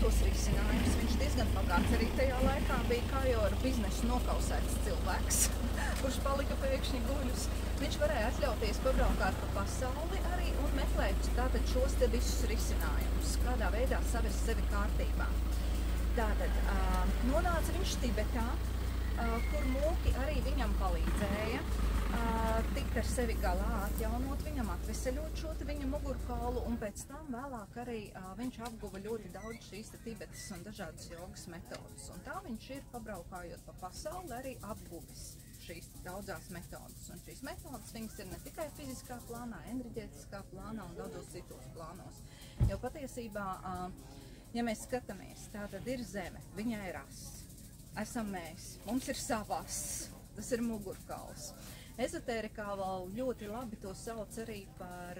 tos risinājumus. Viņš diezgan bagāts arī tajā laikā bija, kā jau ar biznesu nokausēts cilvēks, kurš palika pēkšņi guļus. Viņš varēja atļauties pabraukāt pa pasauli arī un meklēt tātad šos te visus risinājumus, kādā veidā savest sevi kārtībā. Tātad nonāca viņš Tibetā, kur mūki arī viņam palīdzēja tikt ar sevi galā, atjaunot viņam, atveseļot šo viņa mugurkaulu, un pēc tam vēlāk arī viņš apguva ļoti daudz šīs Tibetas un dažādas jogas metodas. Un tā viņš ir, pabraukājot pa pasauli, arī apguvis šīs daudzās metodas. Un šīs metodas viņas ir ne tikai fiziskā plānā, enerģētiskā plānā un daudzos citos plānos. Jo patiesībā, ja mēs skatāmies, tā tad ir Zeme, viņai ir ass, esam mēs, mums ir savas, tas ir mugurkauls. Ezotērikā vēl ļoti labi to sauc arī par,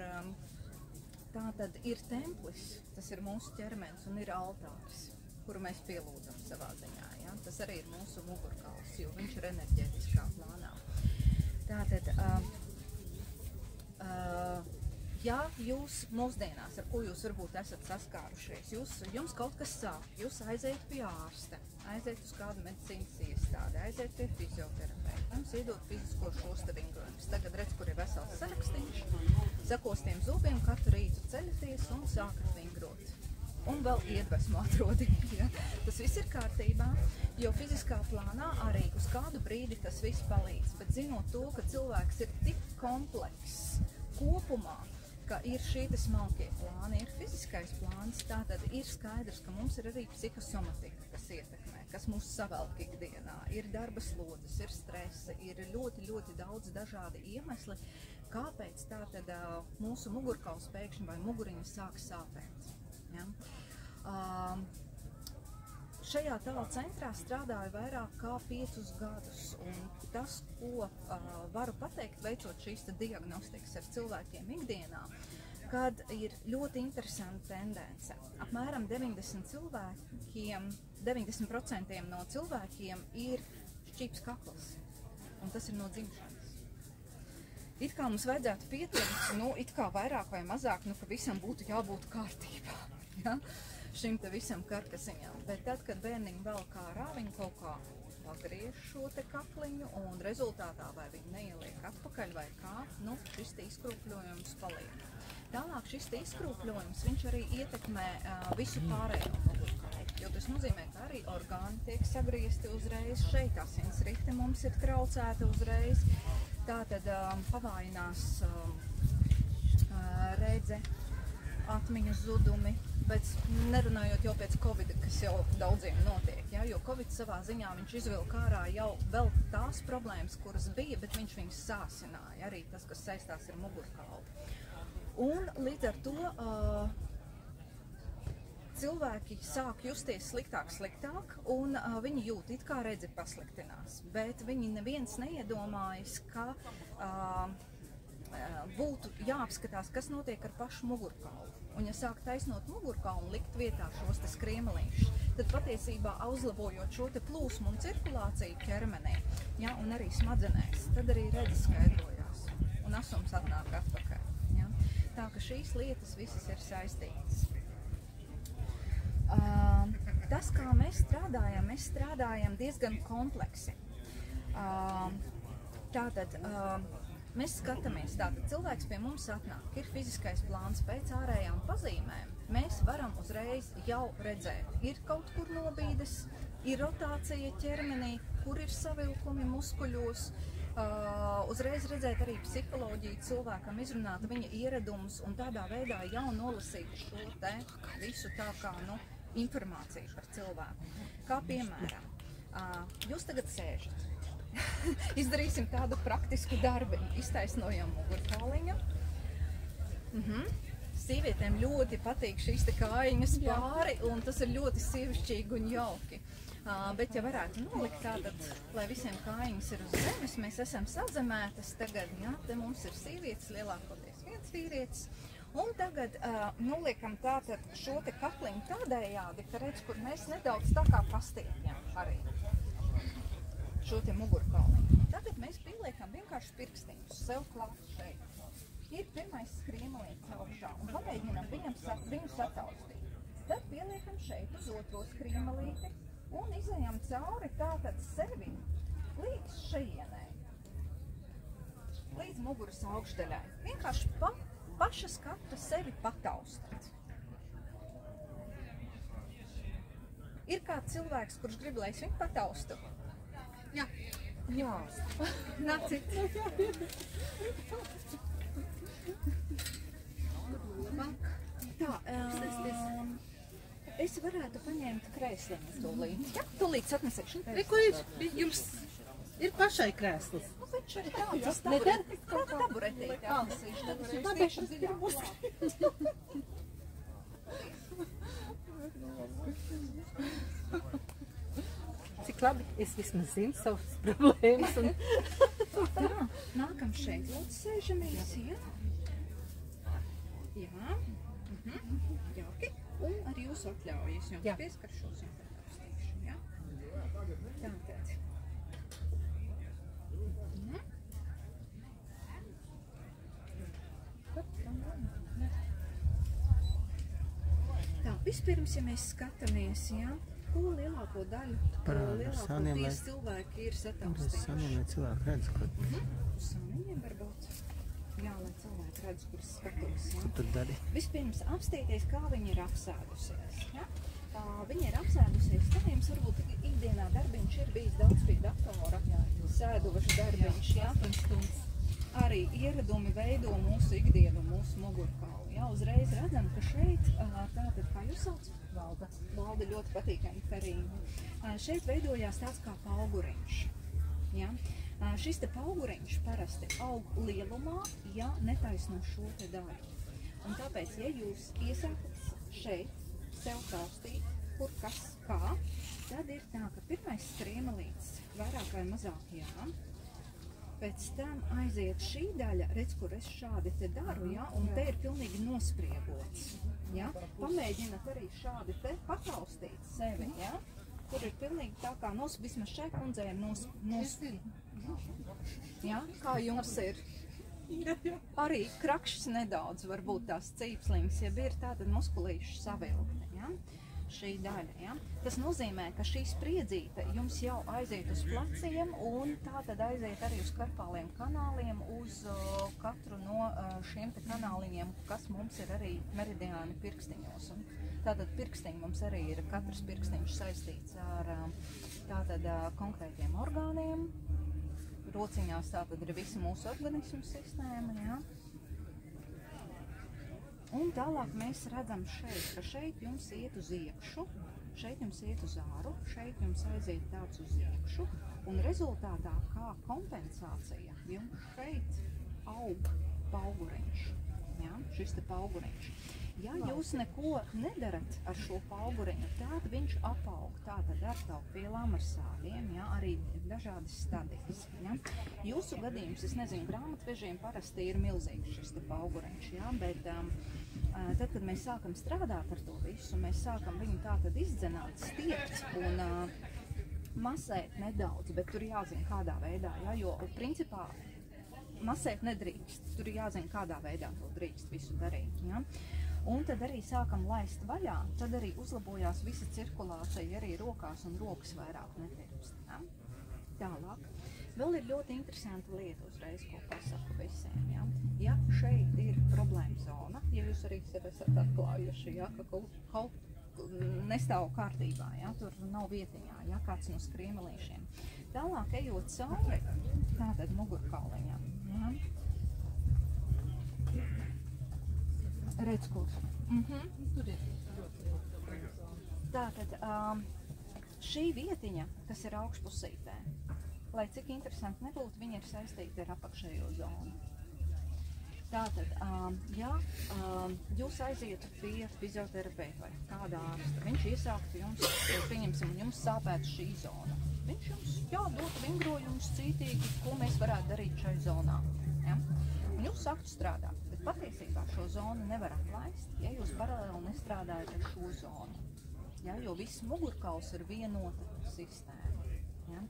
tā tad ir templis, tas ir mūsu ķermenis, un ir altāris, kuru mēs pielūdzam savā ziņā. Ja? Tas arī ir mūsu mugurkauls, jo viņš ir enerģētiskā plānā. Tātad, ja jūs mūsdienās, ar ko jūs varbūt esat saskārušies, jums kaut kas sāp, jūs aiziet pie ārsta, aiziet uz kādu medicīnas iestādi, aiziet pie fizioterapeita, jums iedod fizisko šos te vingrojumus. Tagad redz, kur ir vesels sarakstīņš, sakostiem zūbiem, katru rītu ceļaties un sākat vingrot. Un vēl iedvesmu atrodiet. Ja? Tas viss ir kārtībā, jo fiziskā plānā arī uz kādu brīdi tas viss palīdz. Bet zinot to, ka cilvēks ir tik komplekss kopumā, ka ir šī smalkie plāni, ir fiziskais plāns, tātad ir skaidrs, ka mums ir arī psihosomatika, kas ietekmē, kas mūs savelk ikdienā. Ir darba slodzes, ir stresa, ir ļoti, ļoti daudz dažādi iemesli, kāpēc tātad mūsu mugurkauls pēkšņi vai muguriņa sāk sāpēt. Ja? Šajā tāla centrā strādāju vairāk kā 5 gadus, un tas, ko varu pateikt, veicot šīs diagnostikas ar cilvēkiem ikdienā, kad ir ļoti interesanta tendence. Apmēram 90% no cilvēkiem ir šķīps kakls, un tas ir no dzimšanas. It kā mums vajadzētu pieturēt, it kā vairāk vai mazāk, ka visam būtu jābūt kārtībā. Ja? Šim te visam karkasiņam, bet tad, kad bērniņi vēl kā ārā, viņi kaut kā pagriež šo te kakliņu, un rezultātā vai viņi neieliek atpakaļ vai kā, šis te izkrūpļojums paliek. Tālāk šis te izkrūpļojums, viņš arī ietekmē visu pārējo mugurkaulu, jo tas nozīmē, ka arī orgāni tiek sagriezti uzreiz, šeit asinsrite mums ir traucēta uzreiz, tātad pavājinās redze, atmiņas zudumi, bet nerunājot jau pēc Covid, kas jau daudziem notiek, ja? Jo Covid savā ziņā viņš izvilka ārā jau vēl tās problēmas, kuras bija, bet viņš viņas sāsināja, arī tas, kas saistās ar mugurkaulu. Un līdz ar to cilvēki sāk justies sliktāk, un viņi jūt, it kā redzi pasliktinās, bet viņi neviens neiedomājas, ka būtu jāapskatās, kas notiek ar pašu mugurkaulu. Un ja sāk taisnot mugurkaulu un likt vietā šos te skriemelīšus, tad patiesībā uzlabojot šo te plūsmu un cirkulāciju ķermenī, ja, un arī smadzenēs, tad arī redzes skaidrojās un asums atnāk atpakaļ. Ja. Tā ka šīs lietas visas ir saistītas. Tas, kā mēs strādājam diezgan kompleksi. Tātad, mēs skatāmies, tātad cilvēks pie mums atnāk, ir fiziskais plāns pēc ārējām pazīmēm. Mēs varam uzreiz jau redzēt, ir kaut kur nobīdes, ir rotācija ķermenī, kur ir savilkumi muskuļos, uzreiz redzēt arī psiholoģiju cilvēkam, izrunāt viņa ieredumus un tādā veidā jau nolasīt šo te visu tā kā, informāciju par cilvēku. Kā piemēram, jūs tagad sēžat. Izdarīsim tādu praktisku darbiņu. Iztaisnojam mugurkauliņu. Sīvietēm ļoti patīk šīs te kājiņas pāri, un tas ir ļoti sievišķīgi un jauki. Bet ja varētu nolikt tātad, lai visiem kājiņas ir uz zemes, mēs esam sazemētas tagad, ja, te mums ir sievietes, lielākoties viens vīrietis. Un tagad noliekam tātad šo te kakliņu tādējādi, ka redz, kur mēs nedaudz tā kā pastiepjam arī šo te mugurkauliņu. Tagad mēs pieliekam vienkārši pirkstiņus sev klāt šeit. Ir pirmais skriemelīts augšā un pamēģinam viņu sataustīt. Tad pieliekam šeit uz otro skrīmalīti un izejam cauri tātad sevi līdz šejienai. Līdz muguras augšdaļai. Vienkārši paša skatu sevi pataustāt. Ir kāds cilvēks, kurš grib, lai es viņu pataustu? Jā. Jā. Nācit. Tā, es varētu paņemt krēsliņu tūlīt. Jā, tūlīt atnesēšu. Reku, jums ir pašai krēslis. Nu, viņš ir tāds taburetīti atnesīšu. Tad es jums tieši dziļāk. Cik labi, es vismaz zinu savas problēmas. Tā, nākam šeit, lūdzu, sēžamies, jā. Jā, jauki. Un ar jūsu atļauju, es jums pieskaršos un pataustīšu, jā. Tātad. Tā, vispirms, ja mēs skatāmies, jā, ko lielāko daļu, lielākoties cilvēki ir sataustījuši. Saniem, lai cilvēki redz, ko... Uz saniņiem varbūt. Jā, lai cilvēki redz, kuras skatos, jā. Ko tur dari? Vispirms apstīties, kā viņi ir apsēdusies, jā. Viņi ir apsēdusies, tā jums varbūt ikdienā darbiņš ir bijis daudz pie datora, sēdošs darbiņš, jā. Arī ieradumi veido mūsu ikdienu, mūsu mugurkaulu. Jā, uzreiz redzam, ka šeit, tātad, kā jūs sauc? Valda. Valda ļoti patīkami karīni. Šeit veidojās tāds kā pauguriņš. Jā. Šis te pauguriņš parasti aug lielumā, ja netaisno šo te daļu. Un tāpēc, ja jūs iesākat šeit sev taustīt, kur kas kā, tad ir tā, ka pirmais striemelīts vairāk vai mazāk jā. Pēc tam aiziet šī daļa, redz, kur es šādi te daru, ja, un te ir pilnīgi nospriegots. Ja. Pamēģināt arī šādi te pataustīt sevi, ja, kur ir pilnīgi tā kā vismaz šai kundzei ja, kā jums ir. Arī krakšs nedaudz, varbūt tās cīpsliņas, ja ir tātad muskulīši savilkti, ja. Šī daļa, ja? Tas nozīmē, ka šī spriedzīte jums jau aiziet uz pleciem un tā tad aiziet arī uz karpāliem kanāliem, uz katru no šiem te kanāliņiem, kas mums ir arī meridiāni pirkstiņos. Un tātad pirkstiņi mums arī ir katrs pirkstiņš saistīts ar tātad konkrētiem orgāniem. Rociņās tātad ir visa mūsu organismu sistēma, ja? Un tālāk mēs redzam šeit, ka šeit jums iet uz iekšu, šeit jums iet uz āru, šeit jums aiziet tāds uz iekšu, un rezultātā kā kompensācija jums šeit aug pauguriņš, ja? Šis te pauguriņš. Ja jūs neko nedarat ar šo pauguriņu, tad viņš apaug tātad ar taupvielām, ar sāļiem, ja? Arī dažādas stadijas. Ja? Jūsu gadījums, es nezinu, grāmatvežiem parasti ir milzīgs šis te pauguriņš, ja? Bet tad, kad mēs sākam strādāt ar to visu, mēs sākam viņu tātad izdzenāt, stiept un masēt nedaudz, bet tur jāzina kādā veidā, ja? Jo principā masēt nedrīkst, tur jāzina kādā veidā to drīkst visu darīt. Ja? Un tad arī sākam laist vaļā, tad arī uzlabojās visa cirkulācija arī rokās un rokas vairāk netirpst. Ja? Tālāk. Vēl ir ļoti interesanta lieta uzreiz, ko pasaku visiem. Ja, ja šeit ir problēma zona, ja jūs arī sev esat atklājuši, ja, ka kaut nestāv kārtībā, ja, tur nav vietiņā, ja, kāds no skriemelīšiem. Tālāk ejot cauri, tātad mugurkauliņam. Ja. Redz, kur. Tātad šī vietiņa, kas ir augšpusītē, lai cik interesanti nebūtu, viņi ir saistīti ar apakšējo zonu. Tātad, ja jūs aizietu pie fizioterapeita vai kādā ārsta, viņš iesāktu jums, pieņemsim, jums sāpētu šī zona. Viņš jums dotu vingrojumus cītīgi, ko mēs varētu darīt šai zonā. Ja? Un jūs sāktu strādāt, bet patiesībā šo zonu nevar atlaist, ja jūs paralēli nestrādājat ar šo zonu. Ja? Jo viss mugurkauls ir vienota sistēma. Ja?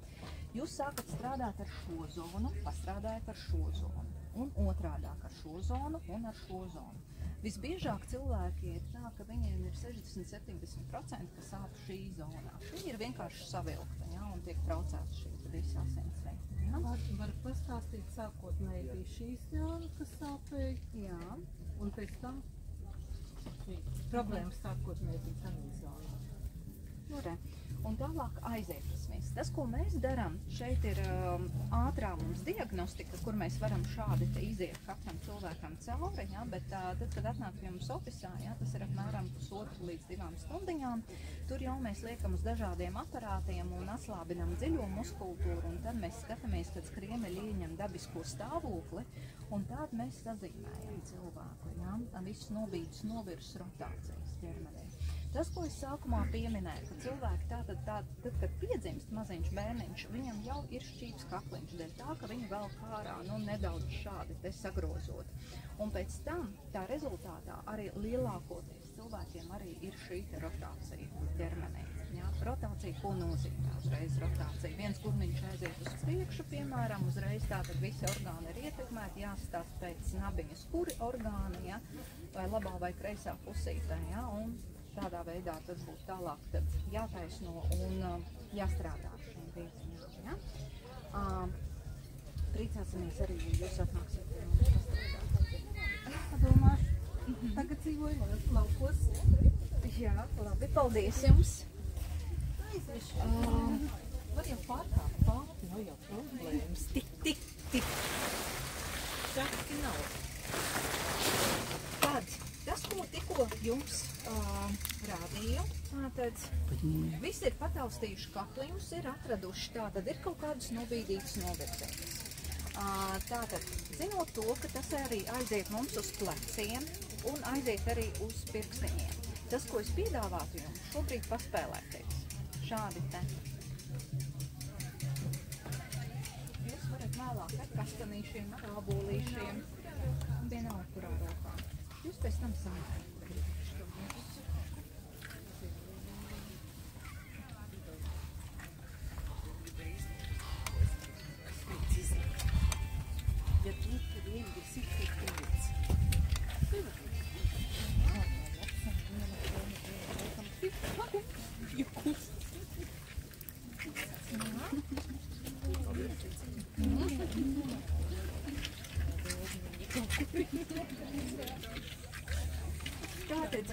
Jūs sākat strādāt ar šo zonu, pastrādājat ar šo zonu, un otrādāk ar šo zonu un ar šo zonu. Visbiežāk cilvēki ir tā, ka viņiem ir 60–70%, kas sāp šī zonā. Viņi ir vienkārši savilkta, ja, un tiek traucēta šī visa asinsveida. Ja. Var pastāstīt, sākotnēji bija šīs zona, kas sāpēja? Jā. Un pēc tam problēmas sākotnēji bija tādā zonā. Nu, re. Un tālāk aizietrasmies. Tas, ko mēs darām, šeit ir ātrā mums diagnostika, kur mēs varam šādi te iziet katram cilvēkam cauri, ja, bet tad, kad atnāk pie mums ofisā, ja, tas ir apmēram 1,5 līdz 2 stundiņām, tur jau mēs liekam uz dažādiem aparātiem un atslābinam dziļo muskultūru, un tad mēs skatāmies, kad skriemeļi ieņem dabisko stāvokli, un tād mēs sazīmējam cilvēku, ja, visus nobīdus novirs rotācijas ķermenī. Tas, ko es sākumā pieminēju, ka cilvēki tad, kad piedzimst maziņš bērniņš, viņam jau ir šķīps kakliņš, dēļ tā, ka viņi vēl kārā, nu, nedaudz šādi te sagrozot. Un pēc tam tā rezultātā arī lielākoties cilvēkiem arī ir šī te rotācija ķermenī. Jā, rotācija, ko nozīmē uzreiz rotācija? Viens gurniņš aiziet uz priekšu, piemēram, uzreiz tātad visi orgāni ir ietekmēti, jāstāst pēc nabiņas, kuri orgāni, ja, vai labā vai kreisā pusītē, ja, un tādā veidā tad būtu tālāk tad jātaisno un jāstrādā ar šīm vietiņām. Ja? Priecāsimies arī, ja jūs atnāksiet pie mums pastrādāt. Padomāšu, tagad dzīvoju laukos. Jā, labi, paldies jums. Var jau pārkāpt pārti, nav jau problēmas. Tik. Saki nav. Tad, tas, ko tikko jums rādīju, tad visi ir pataustījuši kakliņus, ir atraduši, tātad ir kaut kādas nobīdītas novirzētas. Tātad, zinot to, ka tas arī aiziet mums uz pleciem un aiziet arī uz pirkstiņiem. Tas, ko es piedāvātu jums, šobrīd paspēlēties. Šādi te. Jūs varat vēlāk ar kastanīšiem, ar ābolīšiem, vienalga kurā rokā. Jūs pēc tam samērāt. Ja tu tur iegrisi, tad tu Tātad,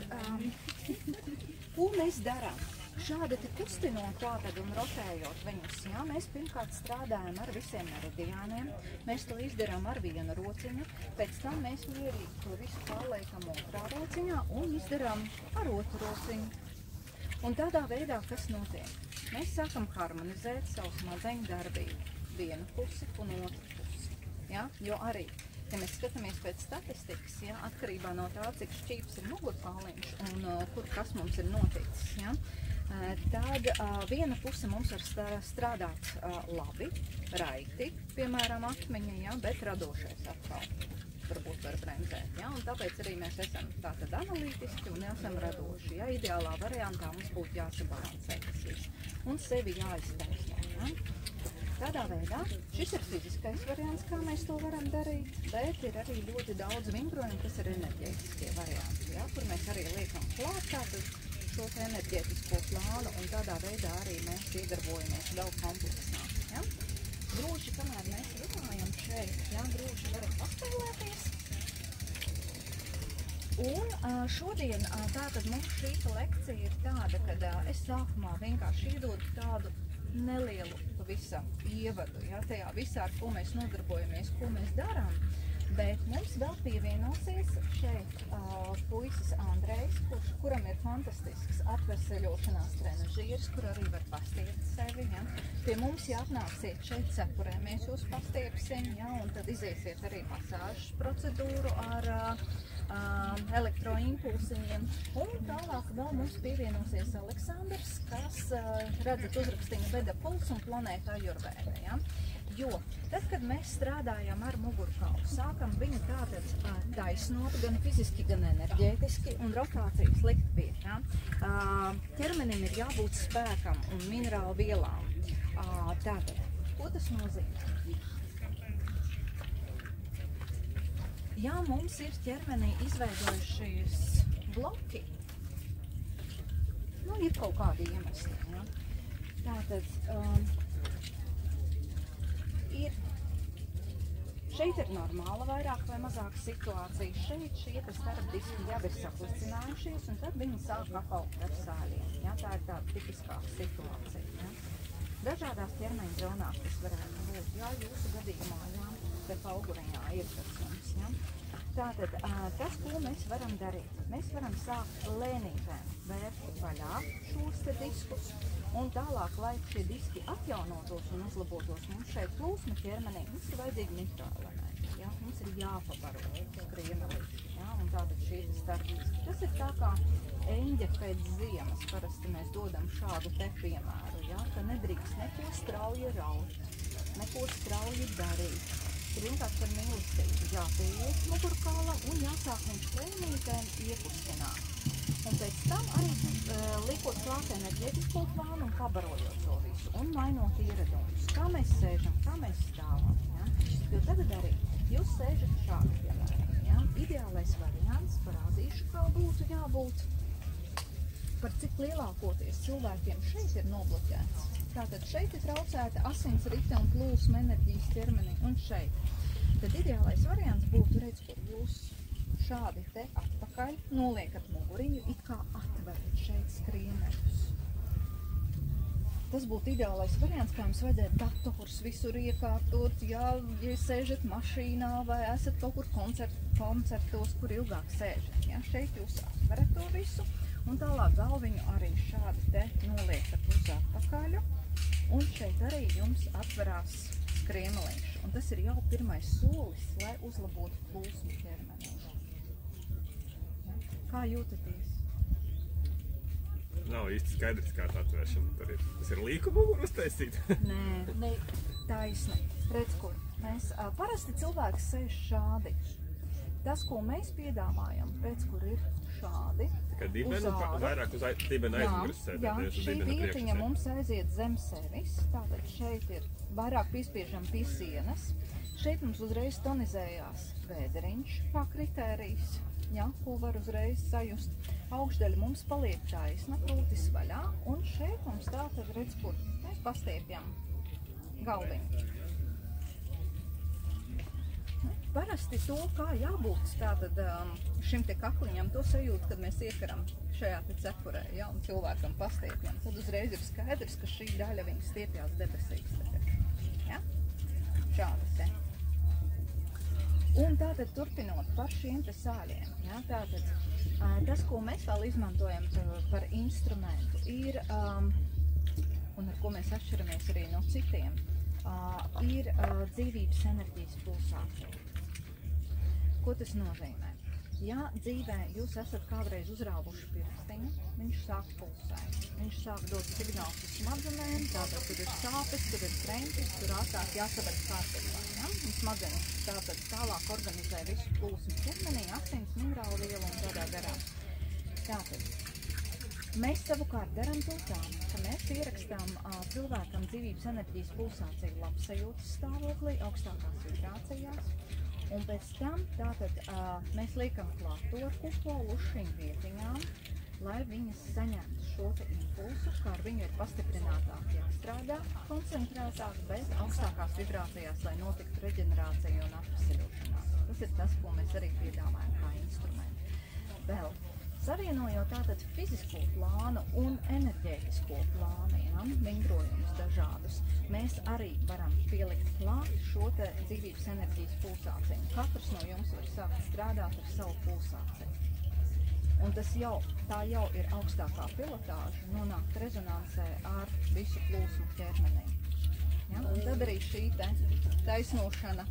ko mēs darām? Šādi te kustinot tātad un rotējot viņus, jā, mēs pirmkārt strādājam ar visiem meridiāniem, mēs to izdarām ar vienu rociņu, pēc tam mēs mierīgi to visu pārliekam otrā rociņā un izdarām ar otru rociņu. Un tādā veidā, kas notiek? Mēs sākam harmonizēt savu smadzeņu darbību, vienu pusi un otru pusi, jā, jo arī, ja mēs skatāmies pēc statistikas, jā, atkarībā no tā, cik šķīps ir mugurkauliņš un kur kas mums ir noticis, jā, tad viena puse mums var strādāt labi, raiti, piemēram, akmeņi, ja, bet radošais atkal varbūt var bremzēt. Ja, un tāpēc arī mēs esam tātad analītiski un esam radoši. Ja, ideālā variantā mums būtu jāsabalansē tas viss un sevi jāiztaisno. Ja. Tādā veidā šis ir fiziskais variants, kā mēs to varam darīt, bet ir arī ļoti daudz vingrojumu, kas ir enerģētiskie varianti, ja, kur mēs arī liekam klāt tātad šo enerģētisko plānu, un tādā veidā arī mēs iedarbojamies vēl kompleksāk. Ja? Droši, kamēr mēs runājam šeit, ja, droši varam paspēlēties. Un šodien tātad mums šī lekcija ir tāda, kad es sākumā vienkārši iedodu tādu nelielu pavisam ievadu, ja, tajā visā, ar ko mēs nodarbojamies, ko mēs darām. Bet mums vēl pievienosies šeit puisis Andrejs, kuram ir fantastisks atveseļošanās trenažieris, kur arī var pastiept sevi. Ja. Pie mums jāatnāksiet šeit cepurē, mēs jūs pastiepsim, ja, un tad iziesiet arī masāžas procedūru ar elektroimpulsiņiem. Un tālāk vēl mums pievienosies Aleksandrs, kas, redzat, uzrakstīja veda puls un planēta Ajurvēda. Ja. Jo tad, kad mēs strādājam ar mugurkaulu, sākam viņu tātad taisnot gan fiziski, gan enerģētiski un rotācijas likt vietā. Ķermenim ir jābūt spēkam un minerālu vielām. Tātad, ko tas nozīmē? Ja mums ir ķermenī izveidojušies bloki, nu, ir kaut kādi iemesli, ja? Tātad šeit ir normāla vairāk vai mazāka situācija. Šeit šie starpdiski jau ir saplicinājušies, un tad viņi sāk apaugt ar sāļiem. Ja? Tā ir tāda tipiskā situācija. Ja? Dažādās ķermeņa zonās tas varētu būt. Jā, jūsu gadījumā, jā, te pauguriņā ir tas mums. Ja? Tātad, tas, ko mēs varam darīt, mēs varam sākt lēnītēm vērt vaļā šos te diskus, un tālāk, lai šie diski atjaunotos un uzlabotos, mums šeit plūsma ķermenī, mums ir vajadzīgi mikroelementi, ja? Mums ir jāpabaro skriemelīši, ja? Un tātad šie starpdiski. Tas ir tā kā eņģe pēc ziemas, parasti mēs dodam šādu te piemēru, ja? Ka nedrīkst neko strauji raut, neko strauji darīt. Ir vienkārši ar mīlestību jāpieiet mugurkaulam un jāsāk viņš lēnītēm iekustināt. Un pēc tam arī liekot klāt enerģētisko plānu un pabarojot to visu un mainot ieradumus. Kā mēs sēžam, kā mēs stāvam. Ja? Jo tagad arī jūs sēžat šādi, piemēram. Ja? Ideālais variants, parādīšu, kā būtu jābūt. Par cik lielākoties cilvēkiem šeit ir nobloķēts. Tātad šeit ir traucēta asinsrite un plūsma enerģijas ķermenī un šeit. Tad ideālais variants būtu, redz, kur jūs šādi te atpakaļ noliekat muguriņu, it kā atverat šeit skriemeļus. Tas būtu ideālais variants, kā jums vajadzētu dators visur iekārtot, ja sēžat mašīnā vai esat kaut kur koncertos, kur ilgāk sēžat. Ja? Šeit jūs atverat to visu. Un tālāk galviņu arī šādi te noliekat uz atpakaļu. Un šeit arī jums atverās skriemelīši. Un tas ir jau pirmais solis, lai uzlabotu plūsmu ķermenī. Kā jūtaties? Nav īsti skaidrs, kā tā atvēršana tur ir. Tas ir līku muguru uztaisīt? Nē, taisni. Redz, kur. Mēs parasti cilvēks sēž šādi. Tas, ko mēs piedāvājam, redz, kur ir šādi. Tikai dibenu, vairāk uz dibenu aizmugures sēdēt. Jā, šī vietiņa mums aiziet zem sevis. Tātad šeit ir vairāk piespiežam pie sienas. Šeit mums uzreiz tonizējās vēderiņš, kā kritērijs, ja, ko var uzreiz sajust. Augšdaļa mums paliek taisna, krūtis vaļā, un šeit mums tātad redz, kur mēs pastiepjam galviņu. Parasti to, kā jābūt tātad šim te kakliņam, to sajūt, kad mēs iekaram šajā te cepurē, ja, un cilvēkam pastiepjam. Tad uzreiz ir skaidrs, ka šī daļa viņa stiepjās debesīs. Ja? Šādi te. Un tātad turpinot par šiem te sāļiem, ja, tātad tas, ko mēs vēl izmantojam par instrumentu, ir, un ar ko mēs atšķiramies arī no citiem, ir dzīvības enerģijas pulsācija. Ko tas nozīmē? Ja dzīvē jūs esat kādreiz uzrāvuši pirkstiņu, viņš sāk pulsēt. Viņš sāk dot signālus uz smadzenēm, tātad tur ir sāpes, tur ir kreņķis, tur ātrāk jāsavērt kārtībā. Ja? Un smadzenes tātad tālāk organizē visu plūsmu ķermenī, asins, minerālu vielu un tādā garā. Tātad mēs savukārt darām to tā, ka mēs ierakstām cilvēkam dzīvības enerģijas pulsāciju labsajūtas stāvoklī, augstākās vibrācijās. Un pēc tam tātad mēs liekam klāt to ar kupolu uz šīm vietiņām, lai viņas saņemtu šo te impulsu, kā ar viņu ir pastiprinātāk jāstrādā, koncentrētāk, bet augstākās vibrācijās, lai notiktu reģenerācija un atvesaļošanās. Tas ir tas, ko mēs arī piedāvājam kā instrumentu. Vēl savienojot tātad fizisko plānu un enerģētisko plānu, ja, vingrojumus dažādus, mēs arī varam pielikt klāt šo te dzīvības enerģijas pulsāciju. Katrs no jums var sākt strādāt ar savu pulsāciju. Un tā jau ir augstākā pilotāža, nonākt rezonansē ar visu plūsmu ķermenī. Ja? Un tad arī šī taisnošana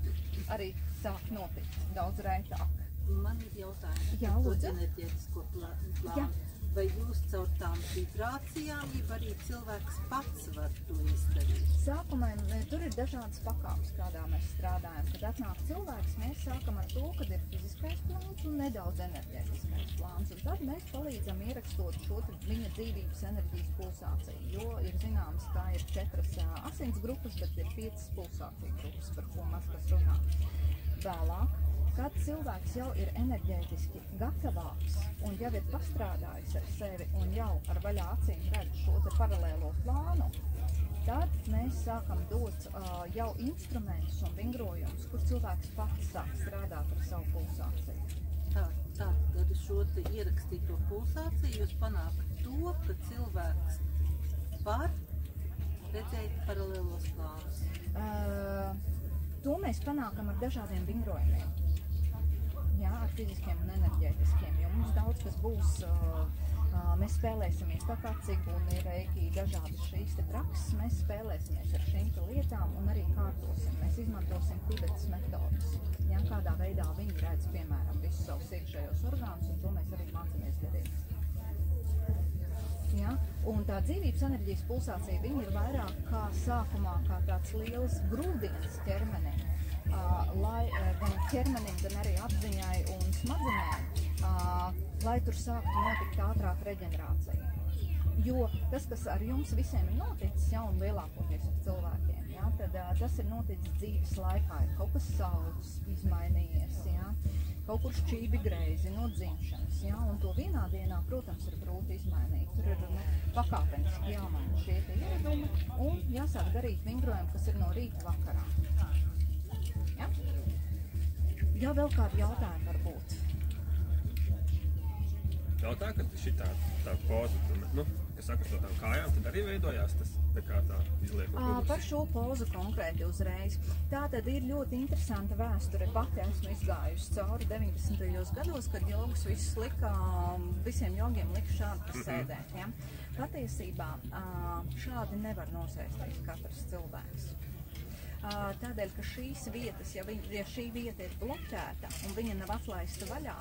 arī sāk notikt daudz raitāk. Man ir jautājums Jā, par to lūdzu. enerģētisko plānu. Jā. Vai jūs caur tām vibrācijām, ja arī cilvēks pats var to izdarīt? Sākumā tur ir dažādas pakāpes, kādā mēs strādājam. Kad atnāk cilvēks, mēs sākam ar to, kad ir fiziskais plāns un nedaudz enerģētiskais plāns. Un tad mēs palīdzam ierakstot šo viņa dzīvības enerģijas pulsāciju, jo ir zināms, kā ir 4 asins grupas, bet ir 5 pulsāciju grupas, par ko maz kas runā. Vēlāk Kad cilvēks jau ir enerģētiski gatavāks un jau ir pastrādājis ar sevi un jau ar vaļā acīm redz šo te paralēlo plānu, tad mēs sākam dot jau instrumentus un vingrojumus, kur cilvēks pats sāk strādāt ar savu pulsāciju. Tad šo te ierakstīto pulsāciju jūs panākat to, ka cilvēks var redzēt paralēlos plānus. To mēs panākam ar dažādiem vingrojumiem. Jā, ar fiziskiem un enerģētiskiem, jo mums daudz kas būs, mēs spēlēsimies tā kā ciguni, reiki, dažādas šīs te prakses, mēs spēlēsimies ar šīm te lietām un arī kārtosim. Mēs izmantosim Tibetas metodas, jā, kādā veidā viņi redz, piemēram, visus savus iekšējos orgānus, un to mēs arī mācāmies darīt. Ja? Un tā dzīvības enerģijas pulsācija, viņa ir vairāk kā sākumā kā tāds liels grūdienis ķermenim, lai gan ķermenim, gan arī apziņai un smadzenēm, lai tur sāktu notikt ātrāk reģenerācija. Jo tas, kas ar jums visiem ir noticis, ja, un lielākoties ar cilvēkiem, ja, tad tas ir noticis dzīves laikā, ir kaut kas saules, izmainījies, ja, kaut kur šķībi greizi no dzimšanas, ja, un to vienā dienā, protams, ir grūti izmainīt. Tur ir pakāpeniski jāmaina šie ieradumi un jāsāk darīt vingrojumi, kas ir no rīta vakarā. Ja? Ja vēl kādi jautājumi var būt? Jautā, ka šitā tā poza, kas saka to tām kājām, tad arī veidojās tas, tā kā tā izliekot. Par šo pozu konkrēti uzreiz. Tā tad ir ļoti interesanta vēsture. Pati esmu izgājusi cauri 90. gados, kad jogas visus lika, visiem jogiem lika šādi sēdēt. Ja? Patiesībā šādi nevar nosēsties katrs cilvēks. Tādēļ, ka šīs vietas, ja šī vieta ir bloķēta un viņa nav atlaista vaļā,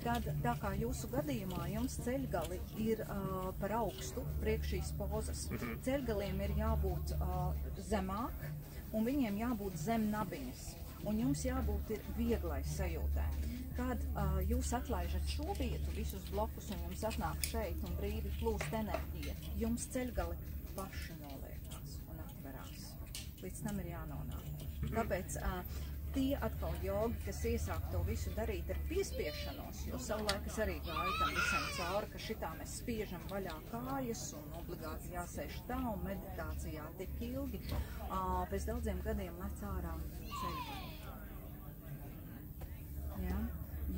tad tā kā jūsu gadījumā jums ceļgali ir par augstu priekš šīs pozas. Ceļgaliem ir jābūt zemāk un viņiem jābūt zem nabiņas. Un jums jābūt ir vieglai sajūtē. Kad jūs atlaižat šo vietu, visus blokus, un jums atnāk šeit un brīvi plūst enerģija, jums ceļgali paši noliekās un atverās. Līdz tam ir jānonāk. Tāpēc tie atkal jogi, kas iesāk to visu darīt ar piespiešanos, jo savulaik es arī gāju tam visam cauri, ka šitā mēs spiežam vaļā kājas un obligāti jāsēž tā un meditācijā tik ilgi, pēc daudziem gadiem lec ārā ceļu. Ja?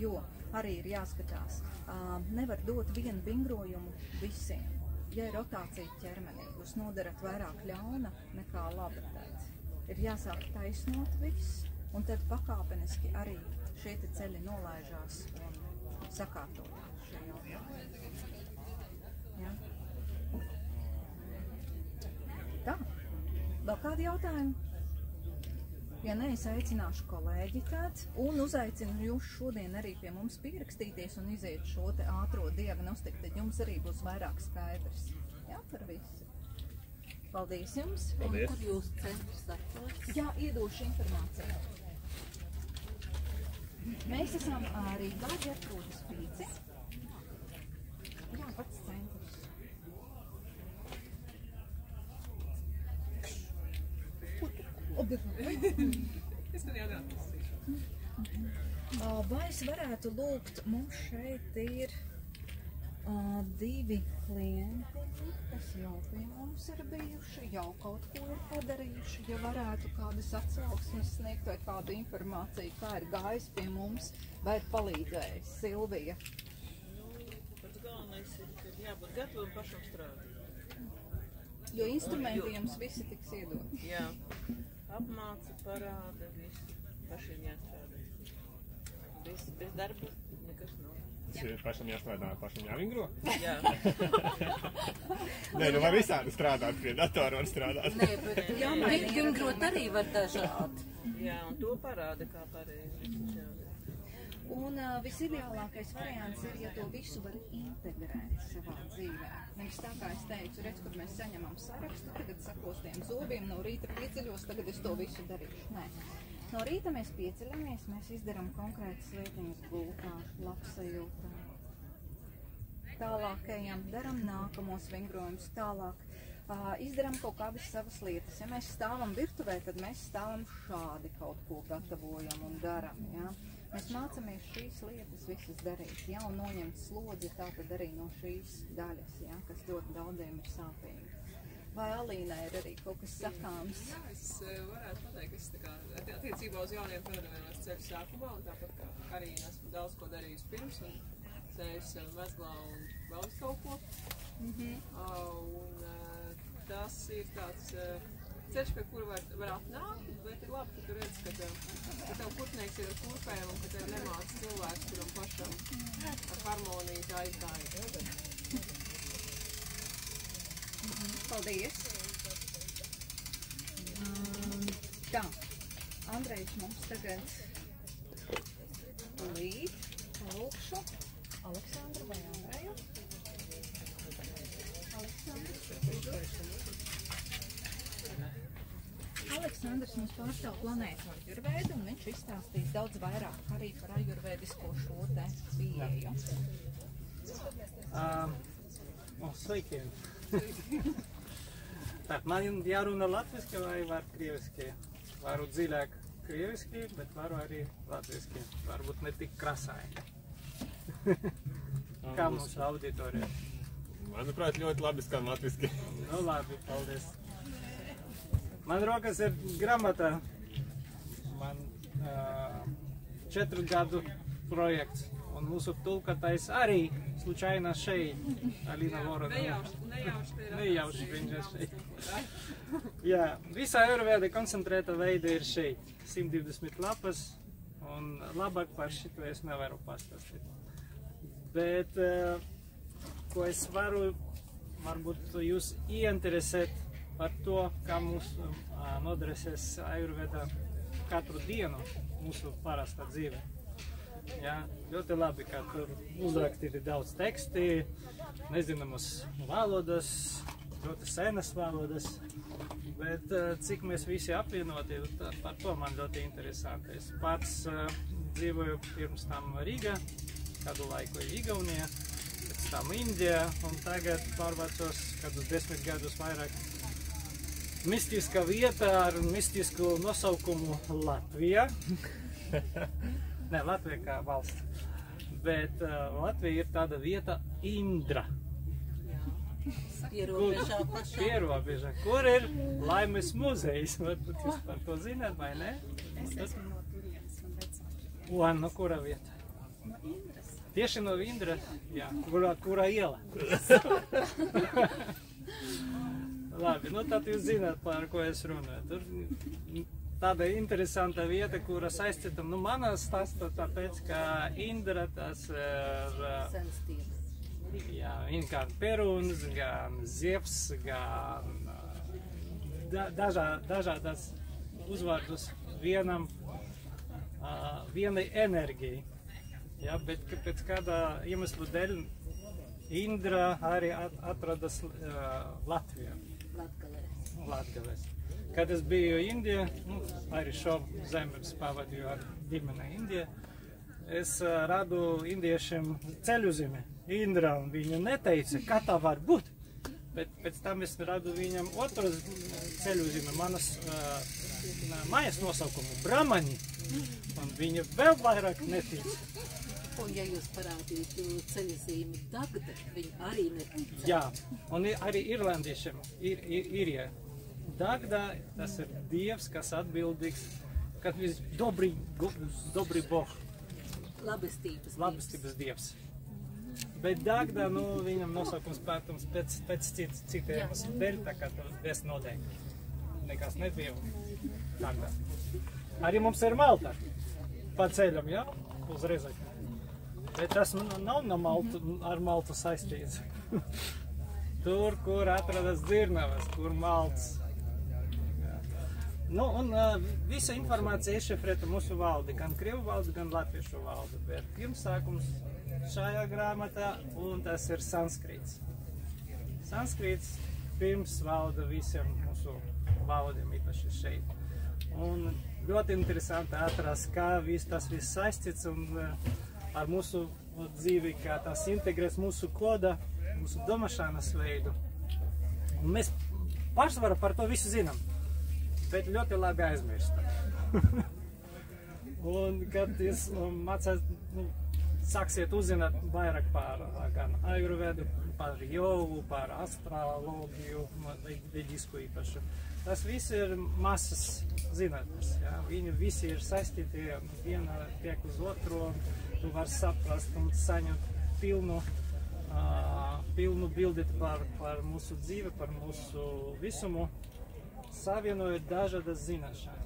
Jo arī ir jāskatās, nevar dot vienu vingrojumu visiem. Ja ir rotācija ķermenī, jūs nodarat vairāk ļauna nekā laba tad. Ir jāsāk taisnot viss, un tad pakāpeniski arī šie te ceļi nolaižās un sakārtojās šie jautājumi. Ja? Tā, vēl kādi jautājumi? Ja nē, es aicināšu kolēģi tad un uzaicinu jūs šodien arī pie mums pierakstīties un iziet šo te ātro diagnostiku, tad jums arī būs vairāk skaidrs. Jā, par visu. Paldies jums. Paldies. Un kur jūs centrs atrodas? Jā, iedošu informāciju. Mēs esam Rīgā, Ģertrūdes 5. Jā, pats centrs. Es gan jau neatlasīšu. Vai es varētu lūgt, mums šeit ir 2 klienti, kas jau pie mums ir bijuši, jau kaut ko ir padarījuši, ja varētu kādas atsauksmes sniegt vai kādu informāciju, kā ir gājis pie mums, vai ir palīdzējis Silvija. Pats galvenais ir, ka jābūt gatavam pašam strādāt. Jo instrumenti jums visi tiks iedot. Jā, apmāca, parāda, visi pašiem jāstrādā. Bez darba nekas nav. Tas ir pašam jāstrādā, pašam jāvingro? Jā. Nē, var visādi strādāt, pie datora var strādāt. Nē, bet vingrot arī var dažādi. Jā, un to parāda, kā pareizi. Un visideālākais variants ir, ja to visu var integrēt savā dzīvē. Nevis tā, kā es teicu, redz, kur mēs saņemam sarakstu, tagad sakostiem zobiem, no rīta pieceļos, tagad es to visu darīšu. Nē. No rīta mēs pieceļamies, mēs izdaram konkrētas lietiņas gultā, labsajūtā. Tālāk ejam, daram nākamos vingrojumus, tālāk izdaram kaut kādas savas lietas. Ja mēs stāvam virtuvē, tad mēs stāvam šādi kaut ko gatavojam un daram. Ja? Mēs mācāmies šīs lietas visas darīt, ja, un noņemt slodzi tātad arī no šīs daļas, ja, kas ļoti daudziem ir sāpīgi. Vai Alīnai ir arī kaut kas sakāms? Jā, es varētu pateikt, es tā kā attiecībā uz jauniem fenomēniem ceļu sākumā, un tāpat kā Karīna esmu daudz ko darījusi pirms, un ceļus mezglā un vēl uz kaut ko. Un tas ir tāds ceļš, pie kura var atnākt, bet ir labi, ka tu redz, ka tev kurpnieks ir ar kurpēm un ka tev nemāc cilvēks, kuram pašam ar harmoniju tā ir. Paldies! Tā, Andrejs mums tagad līdz lūkšu Aleksandru vai Andreju. Aleksandrs mums pārstāv planētu ajurvēdu, un viņš izstāstīs daudz vairāk arī par ajurvēdisko šo te pieeju. Sveikiem! Так, man jārunā latviski vai var krieviski? Varu dziļāk krieviski, bet varu arī latviski. Varbūt ne tik krasāji. Kā mums auditorija? Manuprāt, ļoti labi skan latviski. Nu labi, paldies. Man rokas ir grāmata. Man 4 gadu projekts. Un mūsu tulkotais arī случайно šeit, Alīna Voronova. Nejauši viņš ir šeit. Jā, visā ajurvēda koncentrēta veida ir šeit. 120 lapas, un labāk par šito es nevaru pastāstīt. Bet, ko es varu, varbūt jūs ieinteresēt par to, kā mums noderēsies ajurvēda katru dienu mūsu parastā dzīve. Jā, ļoti labi, ka tur uzrakstīti daudz teksti, nezināmas valodas, ļoti senas valodas, bet cik mēs visi apvienoti, par to man ļoti interesanti. Es pats dzīvoju pirms tam Rīgā, kādu laiku Igaunijā, pēc tam Indijā, un tagad pārvācos kādus 10 gadus vairāk mistiska vieta ar mistisku nosaukumu Latvija. Ne, Latvija kā valsts, bet Latvija ir tāda vieta Indra. Pierobežā pašā. Pierobežā, kur ir Laimes muzejs. Varbūt jūs par to zināt, vai ne? Es esmu no turienes, man vecāki. Un no kura vieta? No Indras. Tieši no Indra? Jā, kura iela? Labi, nu tad jūs zināt, par ko es runāju. Tur tāda interesanta vieta, kura saistīta, nu manā stāstā tāpēc, ka Indra tas ir, jā, gan Perūns, gan Zievs, gan dažādas uzvārdus vienai enerģijai. Ja, bet pēc kādā iemeslu dēļ Indra arī atrodas Latvijā. Latgalēs. Kad es biju Indijā, arī šo zemi pavadīju ar ģimeni Indijā, es radu indiešiem ceļuzīmi Indra, un viņi neteica, kā tā var būt. Bet pēc tam es radu viņam otru ceļuzīmi, manas mājas nosaukumu Brahmani, un viņi vēl vairāk netica. Un ja jūs parādītu ceļzīmi Dagda, viņi arī netica. Jā, un arī irlandiešiem ir Dagda, tas ir dievs, kas atbildīgs, kad viņš dobri boh. Labestības dievs. Bet Dagda, nu, viņam nosaukums, protams, pēc citiem dēļ, tā kā tur bez nodeļ. Nekas nebija Dagda. Arī mums ir Malta pa ceļam, jā, uz Rezekni. Bet tas nav ar Maltu saistīts. Tur, kur atrodas Dzirnavas, kur Maltas. Nu, un visa informācija izšifrēta mūsu valdi, gan krievu valdi, gan latviešu valdi. Bet pirmsākums šajā grāmatā, un tas ir sanskrīts. Sanskrīts pirms valda visiem mūsu valdiem, īpaši šeit. Un ļoti interesanti atrast, kā tas viss saistīts un ar mūsu dzīvi, kā tas integrēs mūsu kodā, mūsu domāšanas veidu. Un mēs pārsvarā par to visu zinām, bet ļoti labi aizmirstam. Un, kad jūs mācāt, sāksiet uzzināt vairāk par gan ajurvedu, par jogu, par astrologiju, veģisku īpašu. Tas viss ir masas zinātnes. Ja? Viņi visi ir saistīti, viena tiek uz otru, tu vari saprast un saņemt pilnu bildi par mūsu dzīvi, par mūsu visumu, savienojot dažādas zināšanas.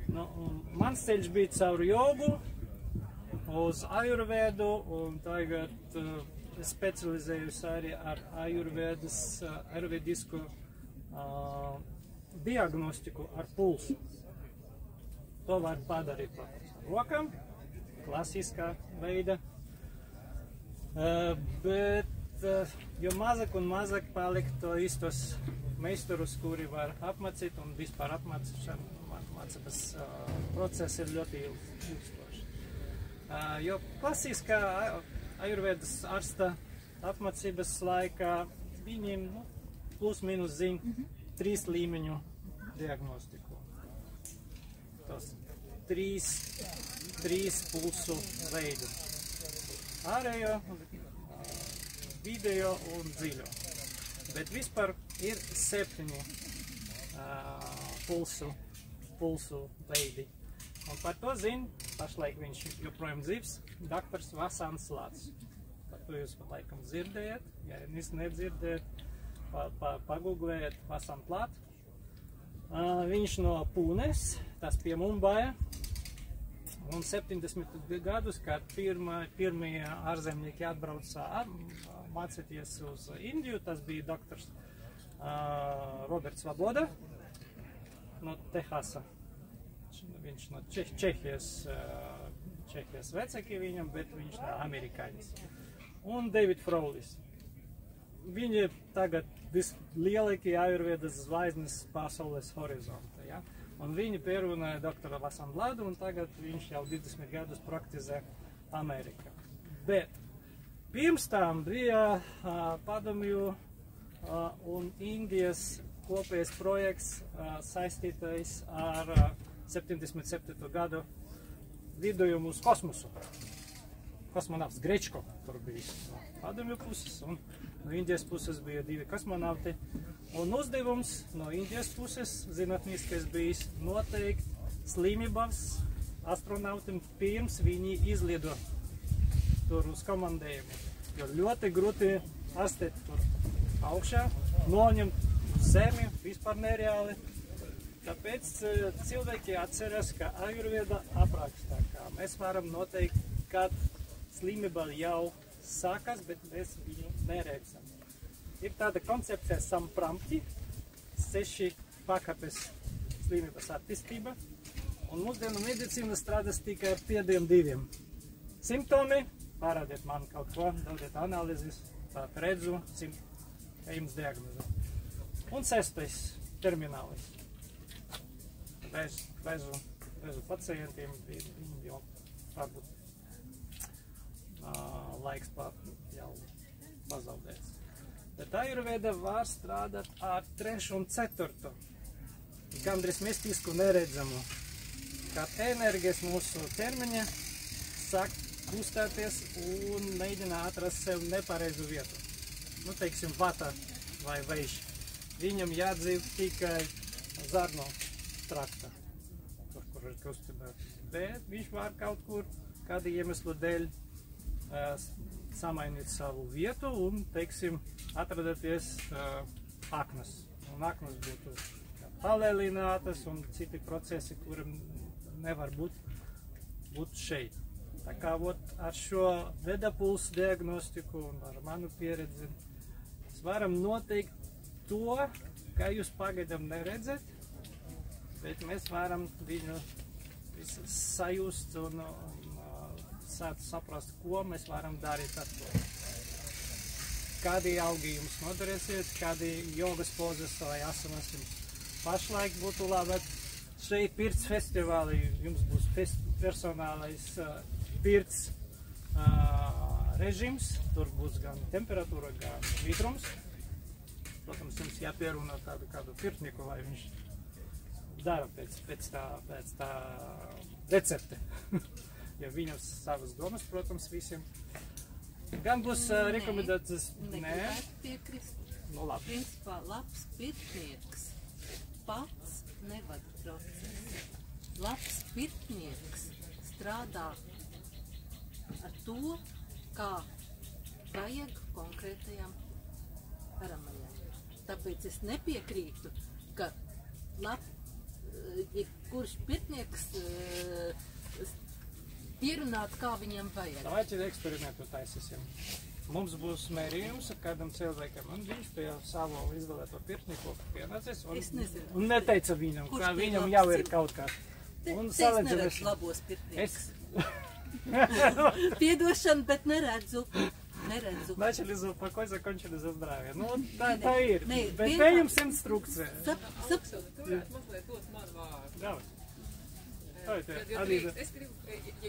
Nu, mans ceļš bija caur jogu, uz ajurvedu, un tagad specializējos arī ar ajurvedisku diagnostiku ar pulsu. To var padarīt par rokām, klasiskā veida, bet jo mazāk un mazāk palikt to īstos meistarus, kuri var apmācīt, un vispār apmācības process ir ļoti ilgstoši. Jo klasiskā ajurvedas ārsta apmācības laikā viņiem plus mīnus zina 3 līmeņu diagnostiku. Tos 3 pulsu veidu. Ārējo, video un dziļo. Bet vispār ir 7 pulsu veidi. Un par to zina, pašlaik viņš joprojām dzīvs, doktors Vasants Lācis. Par to jūs laikam dzirdējat, ja jūs nedzirdējat, pagooglējiet Vasant Lāt. Viņš no Pūnes, tas pie Mumbaja. Un 70 gadus, kad pirmie ārzemnieki atbrauca mācīties uz Indiju, tas bija doktors Roberts Svoboda no Tehasa. Viņš no Čehijas vecāki viņam, bet viņš ir amerikānis. Un David Fraulis. Viņi tagad vislielākie ajurvedas zvaigznes pasaules horizontā. Ja? Un viņi pierunāja doktoru Vasant Lādu, un tagad viņš jau 20 gadus praktizē Amerikā. Bet pirms tam bija Padomju un Indijas kopējs projekts saistītais ar 77. gadu lidojumu uz kosmosu. Kosmonauts Grečko tur bija no Padomju puses, un no Indijas puses bija 2 kosmonauti. Un uzdevums no Indijas puses zinātniskais bija noteikt slimības astronautiem pirms viņi izlido tur uz komandējumu. Jo ļoti grūti astēt tur augšā, noņemt zemi, vispār nereāli. Tāpēc cilvēki atceras, ka ajurveda aprakstā, ka mēs varam noteikt, kad slimība jau sākas, bet mēs viņu neredzam. Ir tāda koncepcija sampramti, 6 pakāpes slimības attīstība, un mūsdienu medicīna strādās tikai ar pēdējiem 2. Simptomi, parādiet man kaut ko, dodiet analīzes, tad redzu, jums diagnoze. Un 6. terminālis. Vēzu pacientiem, viņi jau varbūt laiks jau pazaudēts. Bet ajurveda var strādāt ar 3. un 4. gandrīz mistisku neredzamu, kad enerģijas mūsu ķermeņa sāk kustēties un mēģina atrast sev nepareizu vietu. Nu, teiksim, vata vai vējš. Viņam jādzīv tikai zarnu trakta, kur ir kustība. Bet viņš var kaut kur, kādu iemeslu dēļ, samainīt savu vietu un, teiksim, atradaties aknas. Un aknas būtu palēlinātas un citi procesi, kuriem nevar būt šeit. Tā kā ar šo vedapulsu diagnostiku un ar manu pieredzi mēs varam noteikt to, kā jūs pagaidām neredzat, bet mēs varam viņu sajust un saprast, ko mēs varam darīt ar to. Kādi augi jums noderēsies, kādi jogas pozas vai asanas jums pašlaik būtu labi. Šeit pirts festivālī jums būs personālais pirts režims. Tur būs gan temperatūra, gan vidrums. Protams, jums jāpierunā kādu pirtnieku, lai viņš dara pēc tā recepte. Jo viņam savas domas, protams, visiem. Gan būs rekomendācijas... Negribētu piekrist. Nu, labi. Principā labs pirtnieks pats nevada procesu. Labs pirtnieks strādā ar to, kā vajag konkrētajām aramajām. Tāpēc es nepiekrītu, ka kurš pirtnieks pierunāt, kā viņam vajag. Давайте eksperimentu taisīsim. Mums būs mērījums ar kādam cilvēkam, un viņš pie savu izvēlēto pirtnieku pienācies un neteica viņam, ka viņam jau ir kaut kā. Es neredzu labos pirtniekus. Piedošanu, bet neredzu. Начали за упокой, закончили за здравие. Nu, tā ir. Bet te jums instrukcija. Mazliet dot man vārdu. Davai.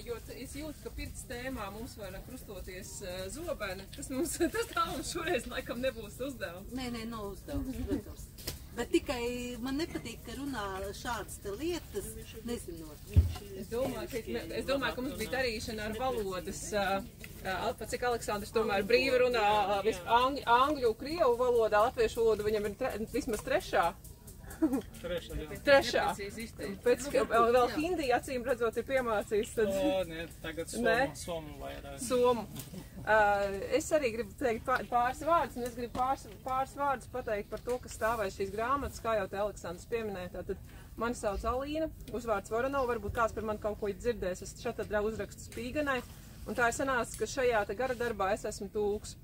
Jo es jūtu, ka pirts tēmā mums var krustoties zobeni. Tas tā mums šoreiz laikam nebūs uzdevums. Nē, nav uzdevums, protams. Bet tikai man nepatīk, ka runā šādas te lietas, nezinot. Es domāju, ka mums bija darīšana ar valodas. Pat cik Aleksandrs tomēr brīvi runā angļu, krievu valodā, latviešu valodu viņam ir vismaz trešā. Trešā. Pēc vēl hindi acīm redzot ir piemācījis. Tagad somu vairāk. Somu. Es arī gribu teikt pāris vārdus, un es gribu pāris vārdus pateikt par to, kas stāvēs šīs grāmatas, kā jau te Aleksandrs pieminēja. Tātad mani sauc Alīna, uzvārds Voronova, varbūt kāds par mani kaut ko ir dzirdējis, es šeit uzrakstu Spīganai, un tā ir sanācis, ka šajā te gara darbā es esmu tulks.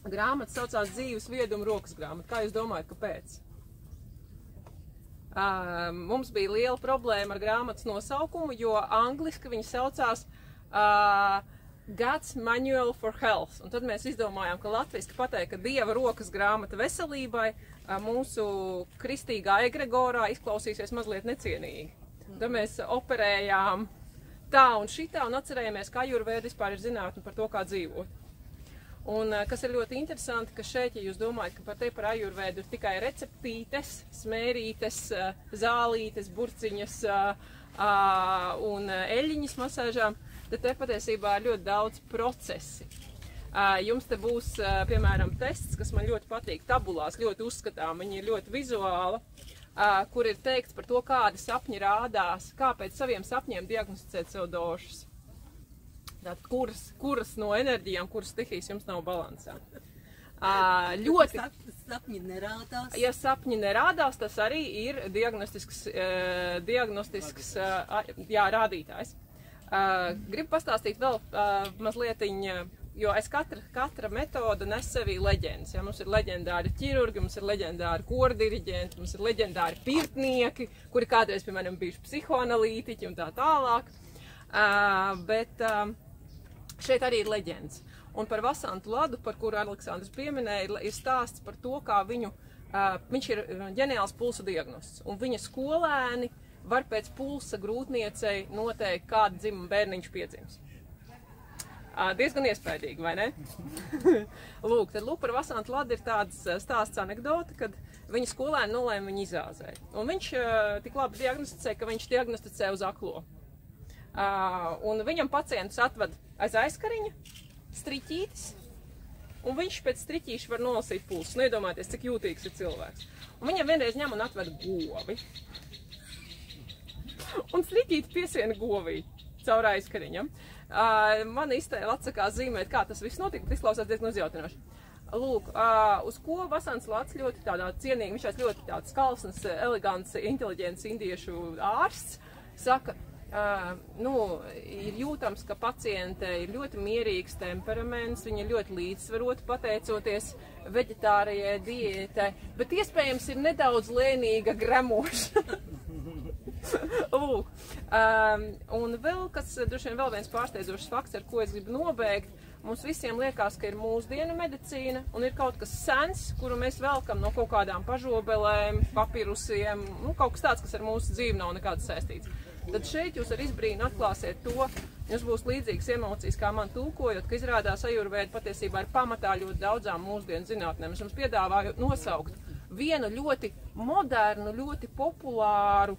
Grāmata saucās Dzīves vieduma rokas grāmata. Kā jūs domājat, kāpēc? Mums bija liela problēma ar grāmatas nosaukumu, jo angliski viņi saucās God's Manual for Health. Un tad mēs izdomājām, ka latviski pateikt, ka Dieva rokas grāmata veselībai mūsu kristīgā egregorā izklausīsies mazliet necienīgi. Tad mēs operējām tā un šitā un atcerējāmies, ka ajurvēda vispār ir zinātne par to, kā dzīvot. Un kas ir ļoti interesanti, ka šeit, ja jūs domājat, ka par ajurvēdu ir tikai receptītes, smērītes, zālītes, burciņas un eļļiņas masāžām, tad te patiesībā ir ļoti daudz procesi. Jums te būs, piemēram, tests, kas man ļoti patīk, tabulās ļoti uzskatām, viņi ir ļoti vizuāli, kur ir teikts par to, kādi sapņi rādās, kā pēc saviem sapņiem diagnosticēt sev došas. Tātad, kuras no enerģijām, kuras stihijas jums nav balansā. Ļoti... Sapņi nerādās. Ja sapņi nerādās, tas arī ir diagnostisks rādītājs. Gribu pastāstīt vēl mazlietiņ, jo aiz katra metoda nes sevī leģendas. Ja, mums ir leģendāri ķirurgi, mums ir leģendāri kordiriģenti, mums ir leģendāri pirtnieki, kuri kādreiz, piemēram, bijuši psihoanalītiķi un tā tālāk. Bet šeit arī ir leģendas. Un par Vasantu Ladu, par kuru Aleksandrs pieminēja, ir stāsts par to, kā viņš ir ģeniāls pulsa diagnosts. Un viņa skolēni var pēc pulsa grūtniecei noteikt, kādu dzimumu bērniņš piedzims. Diezgan iespaidīgi, vai ne? Lūk, par Vasantu Ladu ir tāds stāsts anekdota, kad viņa skolēni nolēma viņu izāzēt. Un viņš tik labi diagnosticēja, ka viņš diagnosticēja uz aklo. Un viņam pacientus atved aiz aizkariņa, striķītis, un viņš pēc striķīša var nolasīt pulsu. Nedomājieties, cik jūtīgs ir cilvēks. Un viņam vienreiz ņem un atved govi. Un striķīti piesiena govī caur aizkariņam. Man iztēle atsakās zīmēt, kā tas viss notika, bet izklausās diezgan uzjautinoši. Lūk, uz ko Vasants Lats ļoti tādā cienīgi, viņš ļoti tāds skalsns, elegants, inteliģents indiešu ārsts, saka, ir jūtams, ka paciente ir ļoti mierīgs temperaments, viņa ir ļoti līdzsvarota pateicoties veģetārajai diētai, bet iespējams ir nedaudz lēnīga gremoša. Lūk, un vēl, kas droši vien vēl viens pārsteidzošs fakts, ar ko es gribu nobeigt, mums visiem liekas, ka ir mūsdienu medicīna un ir kaut kas sens, kuru mēs velkam no kaut kādām pažobelēm, papirusiem, kaut kas tāds, kas ar mūsu dzīvi nav nekāds saistīts. Tad šeit jūs ar izbrīnu atklāsiet to, jums būs līdzīgas emocijas, kā man tulkojot, ka izrādās ajurvēda patiesībā ir pamatā ļoti daudzām mūsdienu zinātnēm. Es jums piedāvāju nosaukt vienu ļoti modernu, ļoti populāru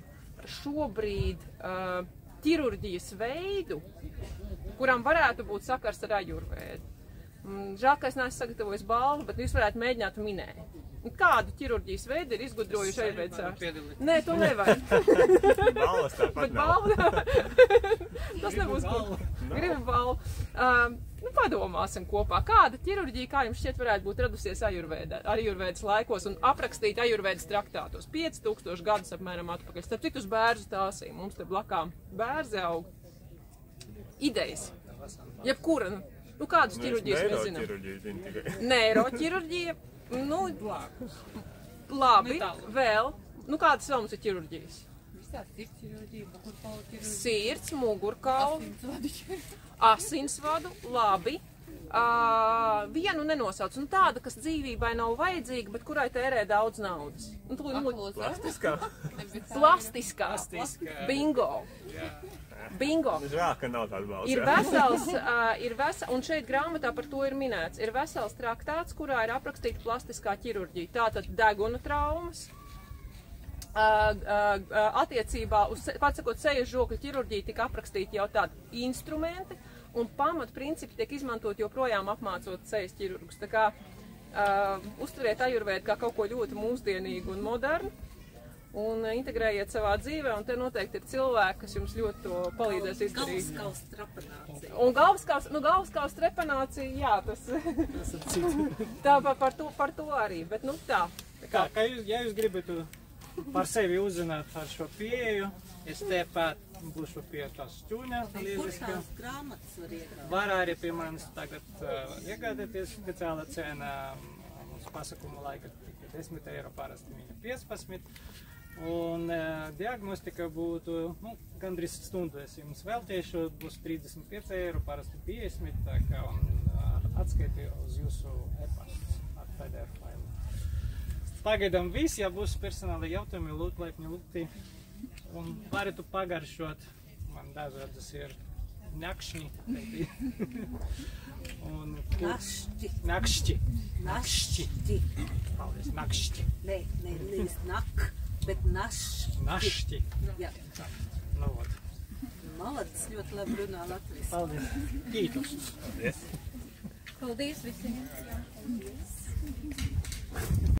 šobrīd ķirurģijas veidu, kuram varētu būt sakars ar ajurvēdu. Žēl, ka es neesmu sagatavojis balvu, bet jūs varētu mēģināt minēt. Kādu ķirurģijas veidu ir izgudrojuši ajurvēdas ārsti? Nē, to nevajag. Balvas tāpat nav. Tas nebūs balva. Gribu balvu. Padomāsim kopā, kāda ķirurģija, kā jums šķiet, varētu būt radusies ajurvēdas laikos un aprakstīt ajurvēdas traktātos 5000 gadus apmēram atpakaļ. Starp citu uz bērzu stāsīm, mums te blakām bērzi aug. Idejas. Jebkura. Kādus ķirurģijas mēs zinām? Neiroķirurģija zina tikai. Neiroķirurģija. Labi, vēl. Kādas vēl mums ir ķirurģijas? Sirds, mugurkauli, asinsvadu, labi. Vienu nenosauc. Tāda, kas dzīvībai nav vajadzīga, bet kurai tērē daudz naudas. Plastiskā? Plastiskā. Bingo. Bingo. Žēl, ka nav tāda balvas. Ir vesels, un šeit grāmatā par to ir minēts, ir vesels traktāts, kurā ir aprakstīta plastiskā ķirurģija. Tātad deguna traumas, attiecībā uz, pats sakot, sejas žokļu ķirurģija tika aprakstīti jau tādi instrumenti, un pamatprincipi tiek izmantot joprojām apmācot sejas ķirurgus. Tā kā uztveriet ajurvēdu kā kaut ko ļoti mūsdienīgu un modernu, un integrējiet savā dzīvē, un te noteikti ir cilvēki, kas jums ļoti to palīdzēs izdarīt. Galvaskausa trepanācija. Un galvaskausa trepanācija, jā, tas tā par to arī, bet tā. Ja jūs gribat par sevi uzzināt ar šo pieeju, es tepat būšu pie tās šķūņa. Kur tās grāmatas var iegādāt? Var arī pie manis tagad iegādāties speciāla cena. Mums pasakuma laika tikai 10 eiro, parasti viņa 15. Un diagnostika būtu, gandrīz stundu es jums veltīšu, būs 35 eiro, parasti 50, tā kā atskaiti uz jūsu e-pastu ar PDF failu. Pagaidām viss, ja būs personāli jautājumi, lūdzu, laipni lūgti. Un varētu pagaršot, man dažādas ir ņakšņi. Nakšķi. Paldies, nakšķi. Nē, nevis nak, bet našķi. Našķi. Jā. Vot. Malacis ļoti labi runā latviski. Paldies. Kītus. Paldies. Paldies visiem.